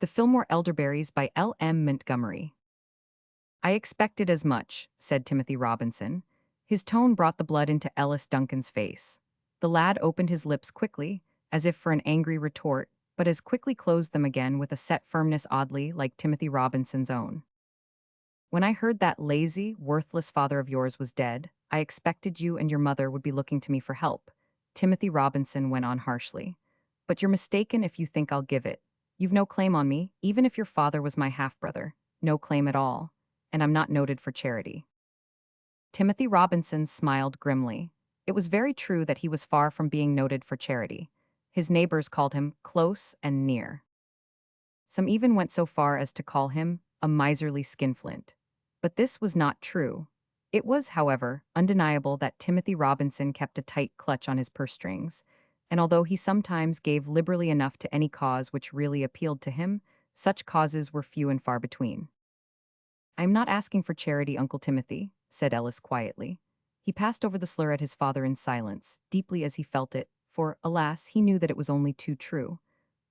The Fillmore Elderberries by L M Montgomery. I expected as much, said Timothy Robinson. His tone brought the blood into Ellis Duncan's face. The lad opened his lips quickly, as if for an angry retort, but as quickly closed them again with a set firmness oddly like Timothy Robinson's own. When I heard that lazy, worthless father of yours was dead, I expected you and your mother would be looking to me for help, Timothy Robinson went on harshly. But you're mistaken if you think I'll give it. You've no claim on me, even if your father was my half-brother. No claim at all. And I'm not noted for charity. Timothy Robinson smiled grimly. It was very true that he was far from being noted for charity. His neighbors called him close and near. Some even went so far as to call him a miserly skinflint. But this was not true. It was, however, undeniable that Timothy Robinson kept a tight clutch on his purse strings, and although he sometimes gave liberally enough to any cause which really appealed to him, such causes were few and far between. "I am not asking for charity, Uncle Timothy," said Ellis quietly. He passed over the slur at his father in silence, deeply as he felt it, for, alas, he knew that it was only too true.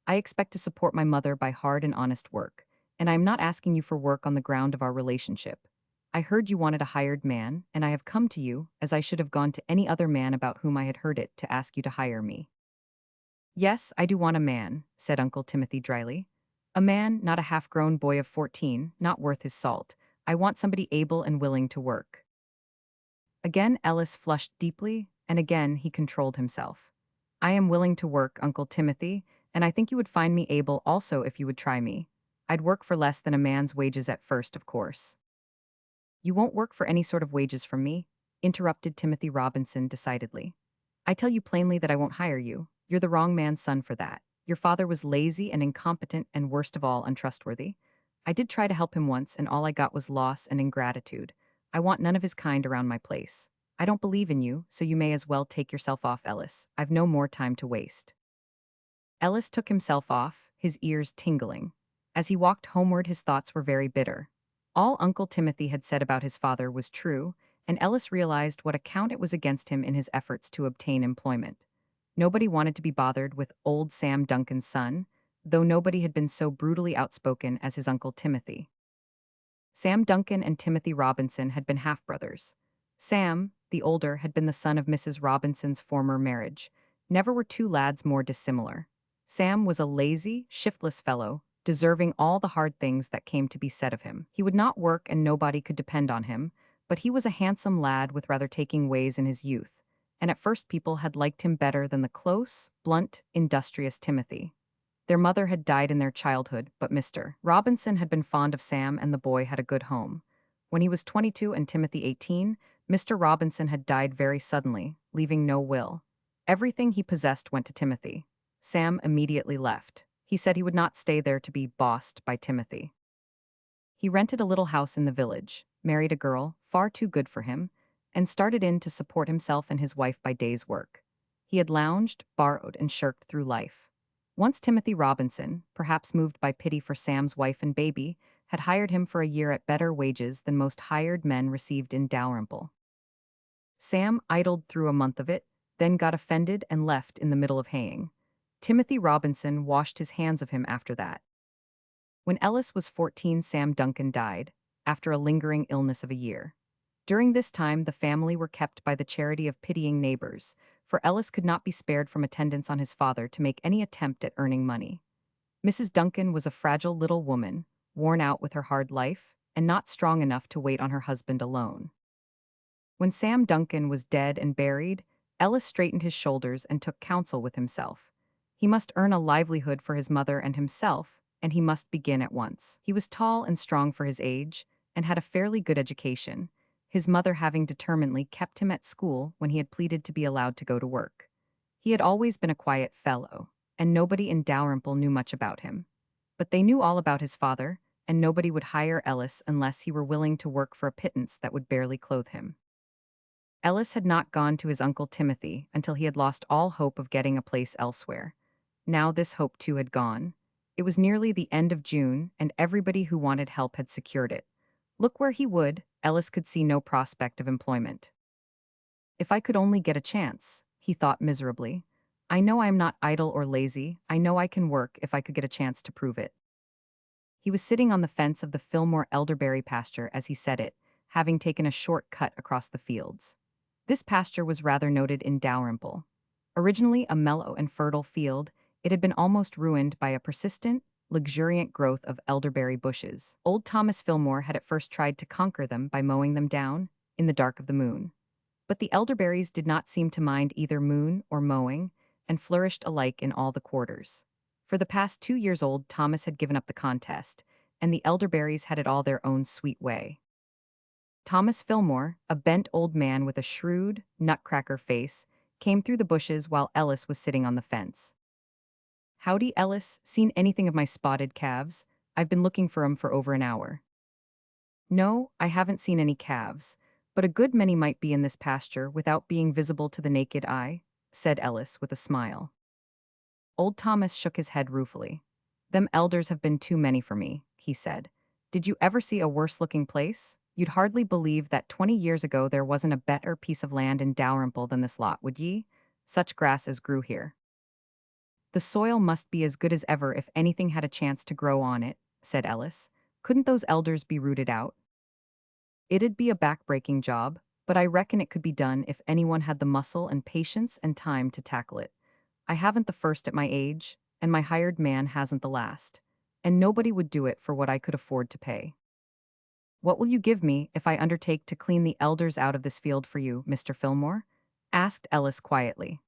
"I expect to support my mother by hard and honest work, and I am not asking you for work on the ground of our relationship. I heard you wanted a hired man, and I have come to you, as I should have gone to any other man about whom I had heard it, to ask you to hire me." "Yes, I do want a man," said Uncle Timothy dryly. "A man, not a half-grown boy of 14, not worth his salt. I want somebody able and willing to work." Again Ellis flushed deeply, and again he controlled himself. "I am willing to work, Uncle Timothy, and I think you would find me able also if you would try me. I'd work for less than a man's wages at first, of course." "You won't work for any sort of wages from me," interrupted Timothy Robinson decidedly. "I tell you plainly that I won't hire you. You're the wrong man's son for that. Your father was lazy and incompetent and worst of all, untrustworthy. I did try to help him once and all I got was loss and ingratitude. I want none of his kind around my place. I don't believe in you, so you may as well take yourself off, Ellis. I've no more time to waste." Ellis took himself off, his ears tingling. As he walked homeward, his thoughts were very bitter. All Uncle Timothy had said about his father was true, and Ellis realized what account it was against him in his efforts to obtain employment. Nobody wanted to be bothered with old Sam Duncan's son, though nobody had been so brutally outspoken as his Uncle Timothy. Sam Duncan and Timothy Robinson had been half-brothers. Sam, the older, had been the son of Mrs. Robinson's former marriage. Never were two lads more dissimilar. Sam was a lazy, shiftless fellow, deserving all the hard things that came to be said of him. He would not work and nobody could depend on him, but he was a handsome lad with rather taking ways in his youth, and at first people had liked him better than the close, blunt, industrious Timothy. Their mother had died in their childhood, but Mr. Robinson had been fond of Sam and the boy had a good home. When he was 22 and Timothy 18, Mr. Robinson had died very suddenly, leaving no will. Everything he possessed went to Timothy. Sam immediately left. He said he would not stay there to be bossed by Timothy. He rented a little house in the village, married a girl, far too good for him, and started in to support himself and his wife by day's work. He had lounged, borrowed, and shirked through life. Once Timothy Robinson, perhaps moved by pity for Sam's wife and baby, had hired him for a year at better wages than most hired men received in Dalrymple. Sam idled through a month of it, then got offended and left in the middle of haying. Timothy Robinson washed his hands of him after that. When Ellis was 14, Sam Duncan died, after a lingering illness of a year. During this time, the family were kept by the charity of pitying neighbors, for Ellis could not be spared from attendance on his father to make any attempt at earning money. Mrs. Duncan was a fragile little woman, worn out with her hard life, and not strong enough to wait on her husband alone. When Sam Duncan was dead and buried, Ellis straightened his shoulders and took counsel with himself. He must earn a livelihood for his mother and himself, and he must begin at once. He was tall and strong for his age, and had a fairly good education, his mother having determinedly kept him at school when he had pleaded to be allowed to go to work. He had always been a quiet fellow, and nobody in Dalrymple knew much about him. But they knew all about his father, and nobody would hire Ellis unless he were willing to work for a pittance that would barely clothe him. Ellis had not gone to his Uncle Timothy until he had lost all hope of getting a place elsewhere. Now this hope too had gone. It was nearly the end of June, and everybody who wanted help had secured it. Look where he would, Ellis could see no prospect of employment. "If I could only get a chance," he thought miserably. "I know I am not idle or lazy, I know I can work if I could get a chance to prove it." He was sitting on the fence of the Fillmore Elderberry pasture as he said it, having taken a short cut across the fields. This pasture was rather noted in Dalrymple. Originally a mellow and fertile field, it had been almost ruined by a persistent, luxuriant growth of elderberry bushes. Old Thomas Fillmore had at first tried to conquer them by mowing them down in the dark of the moon. But the elderberries did not seem to mind either moon or mowing, and flourished alike in all the quarters. For the past 2 years old, Thomas had given up the contest, and the elderberries had it all their own sweet way. Thomas Fillmore, a bent old man with a shrewd, nutcracker face, came through the bushes while Ellis was sitting on the fence. "Howdy, Ellis, seen anything of my spotted calves? I've been looking for 'em for over an hour." "No, I haven't seen any calves, but a good many might be in this pasture without being visible to the naked eye," said Ellis with a smile. Old Thomas shook his head ruefully. "Them elders have been too many for me," he said. "Did you ever see a worse-looking place? You'd hardly believe that 20 years ago there wasn't a better piece of land in Dalrymple than this lot, would ye? Such grass as grew here." "The soil must be as good as ever if anything had a chance to grow on it," said Ellis. "Couldn't those elders be rooted out?" "It'd be a back-breaking job, but I reckon it could be done if anyone had the muscle and patience and time to tackle it. I haven't the first at my age, and my hired man hasn't the last. And nobody would do it for what I could afford to pay." "What will you give me if I undertake to clean the elders out of this field for you, Mr. Fillmore?" asked Ellis quietly.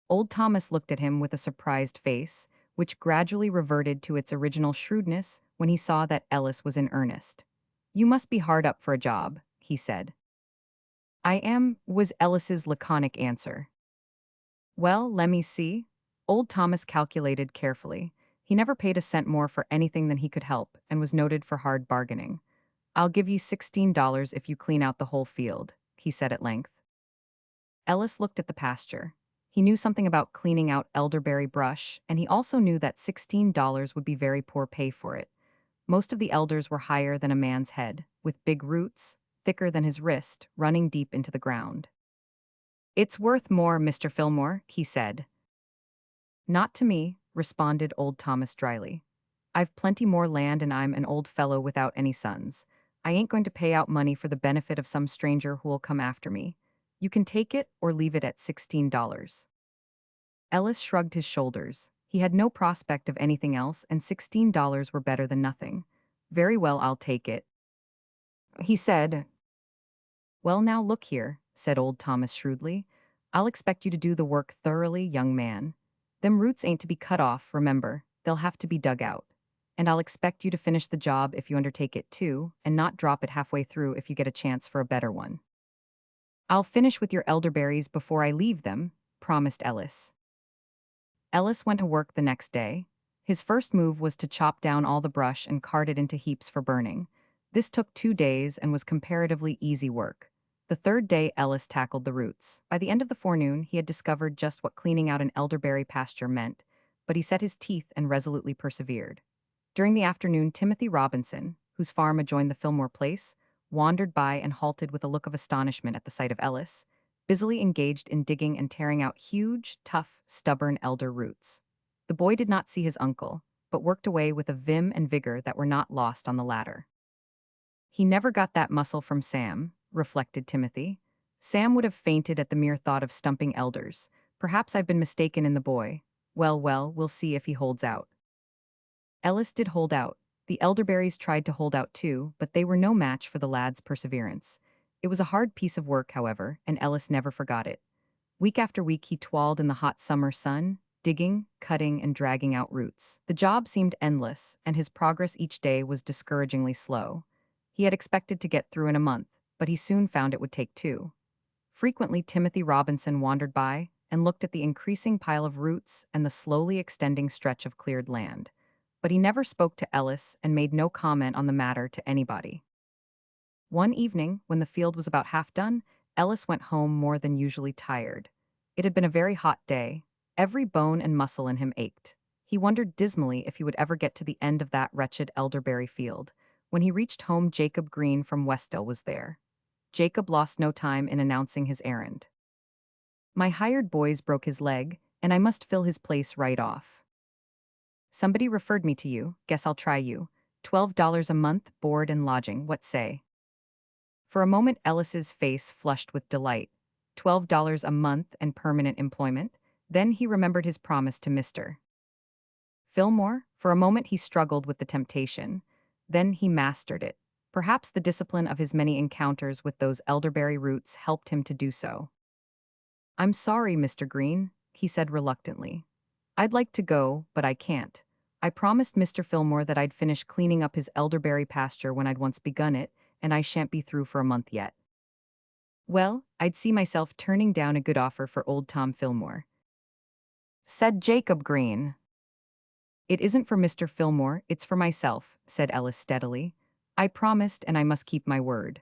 Old Thomas looked at him with a surprised face, which gradually reverted to its original shrewdness when he saw that Ellis was in earnest. "You must be hard up for a job," he said. "I am," was Ellis's laconic answer. "Well, lemme see." Old Thomas calculated carefully. He never paid a cent more for anything than he could help, and was noted for hard bargaining. "I'll give ye $16 if you clean out the whole field," he said at length. Ellis looked at the pasture. He knew something about cleaning out elderberry brush, and he also knew that $16 would be very poor pay for it. Most of the elders were higher than a man's head, with big roots, thicker than his wrist, running deep into the ground. "It's worth more, Mr. Fillmore," he said. "Not to me," responded old Thomas dryly. "I've plenty more land and I'm an old fellow without any sons. I ain't going to pay out money for the benefit of some stranger who'll come after me. You can take it or leave it at $16. Ellis shrugged his shoulders. He had no prospect of anything else, and $16 were better than nothing. "Very well, I'll take it," he said. "Well, now look here," said old Thomas shrewdly. "I'll expect you to do the work thoroughly, young man. Them roots ain't to be cut off, remember. They'll have to be dug out. And I'll expect you to finish the job if you undertake it too, and not drop it halfway through if you get a chance for a better one." "I'll finish with your elderberries before I leave them," promised Ellis. Ellis went to work the next day. His first move was to chop down all the brush and cart it into heaps for burning. This took 2 days and was comparatively easy work. The third day, Ellis tackled the roots. By the end of the forenoon, he had discovered just what cleaning out an elderberry pasture meant, but he set his teeth and resolutely persevered. During the afternoon, Timothy Robinson, whose farm adjoined the Fillmore place, wandered by and halted with a look of astonishment at the sight of Ellis, busily engaged in digging and tearing out huge, tough, stubborn elder roots. The boy did not see his uncle, but worked away with a vim and vigor that were not lost on the latter. "He never got that muscle from Sam," reflected Timothy. "Sam would have fainted at the mere thought of stumping elders. Perhaps I've been mistaken in the boy. Well, well, we'll see if he holds out." Ellis did hold out. The elderberries tried to hold out too, but they were no match for the lad's perseverance. It was a hard piece of work, however, and Ellis never forgot it. Week after week he toiled in the hot summer sun, digging, cutting, and dragging out roots. The job seemed endless, and his progress each day was discouragingly slow. He had expected to get through in a month, but he soon found it would take 2. Frequently Timothy Robinson wandered by and looked at the increasing pile of roots and the slowly extending stretch of cleared land. But he never spoke to Ellis and made no comment on the matter to anybody. One evening, when the field was about half done, Ellis went home more than usually tired. It had been a very hot day. Every bone and muscle in him ached. He wondered dismally if he would ever get to the end of that wretched elderberry field. When he reached home, Jacob Green from Westdale was there. Jacob lost no time in announcing his errand. "My hired boy's broke his leg, and I must fill his place right off." Somebody referred me to you, guess I'll try you. $12 a month, board and lodging, what say? For a moment Ellis's face flushed with delight. $12 a month and permanent employment? Then he remembered his promise to Mr. Fillmore. For a moment he struggled with the temptation. Then he mastered it. Perhaps the discipline of his many encounters with those elderberry roots helped him to do so. I'm sorry, Mr. Green, he said reluctantly. I'd like to go, but I can't. I promised Mr. Fillmore that I'd finish cleaning up his elderberry pasture when I'd once begun it, and I shan't be through for a month yet. Well, I'd see myself turning down a good offer for old Tom Fillmore, said Jacob Green. It isn't for Mr. Fillmore, it's for myself, said Ellis steadily. I promised and I must keep my word.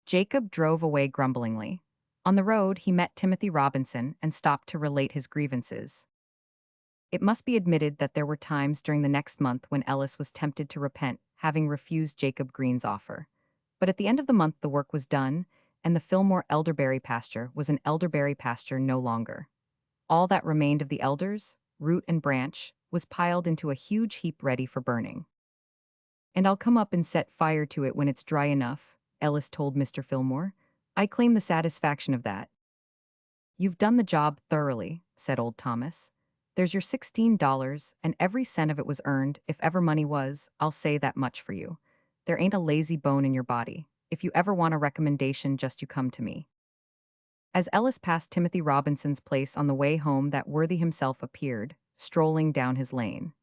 Jacob drove away grumblingly. On the road, he met Timothy Robinson and stopped to relate his grievances. It must be admitted that there were times during the next month when Ellis was tempted to repent, having refused Jacob Green's offer. But at the end of the month the work was done, and the Fillmore Elderberry pasture was an elderberry pasture no longer. All that remained of the elders, root and branch, was piled into a huge heap ready for burning. And I'll come up and set fire to it when it's dry enough, Ellis told Mr. Fillmore. I claim the satisfaction of that. You've done the job thoroughly, said old Thomas. There's your $16, and every cent of it was earned, if ever money was, I'll say that much for you. There ain't a lazy bone in your body. If you ever want a recommendation, just you come to me. As Ellis passed Timothy Robinson's place on the way home, that worthy himself appeared, strolling down his lane.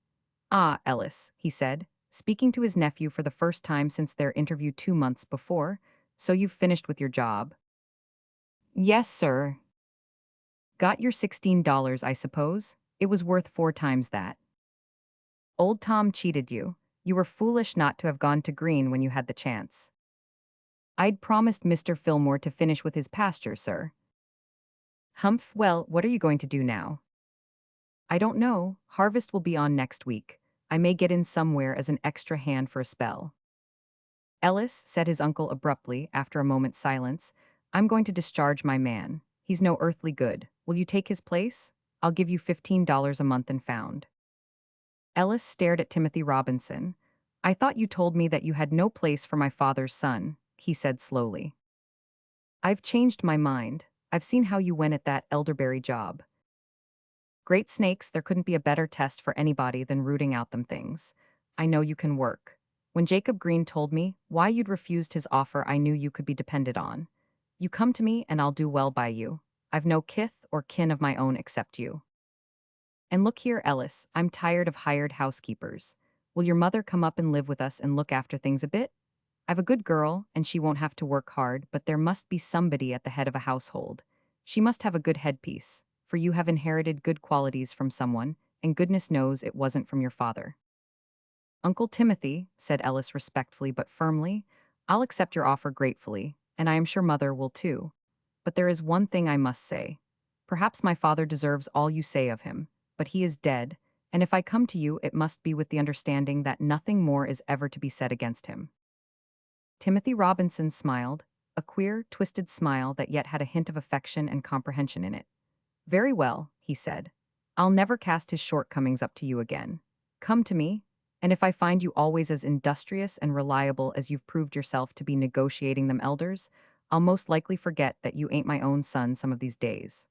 Ah, Ellis, he said, speaking to his nephew for the first time since their interview 2 months before, so you've finished with your job. Yes, sir. Got your $16, I suppose? It was worth 4 times that. Old Tom cheated you. You were foolish not to have gone to Green when you had the chance. I'd promised Mr. Fillmore to finish with his pasture, sir. Humph, well, what are you going to do now? I don't know. Harvest will be on next week. I may get in somewhere as an extra hand for a spell. Ellis, said his uncle abruptly, after a moment's silence, I'm going to discharge my man. He's no earthly good. Will you take his place? I'll give you $15 a month and found. Ellis stared at Timothy Robinson. I thought you told me that you had no place for my father's son, he said slowly. I've changed my mind. I've seen how you went at that elderberry job. Great snakes, there couldn't be a better test for anybody than rooting out them things. I know you can work. When Jacob Green told me why you'd refused his offer, I knew you could be depended on. You come to me and I'll do well by you. I've no kith or kin of my own except you. And look here, Ellis, I'm tired of hired housekeepers. Will your mother come up and live with us and look after things a bit? I've a good girl, and she won't have to work hard, but there must be somebody at the head of a household. She must have a good headpiece, for you have inherited good qualities from someone, and goodness knows it wasn't from your father. Uncle Timothy, said Ellis respectfully but firmly, I'll accept your offer gratefully, and I am sure Mother will too. But there is one thing I must say. Perhaps my father deserves all you say of him, but he is dead, and if I come to you it must be with the understanding that nothing more is ever to be said against him. Timothy Robinson smiled, a queer, twisted smile that yet had a hint of affection and comprehension in it. Very well, he said. I'll never cast his shortcomings up to you again. Come to me, and if I find you always as industrious and reliable as you've proved yourself to be negotiating them elders, I'll most likely forget that you ain't my own son some of these days.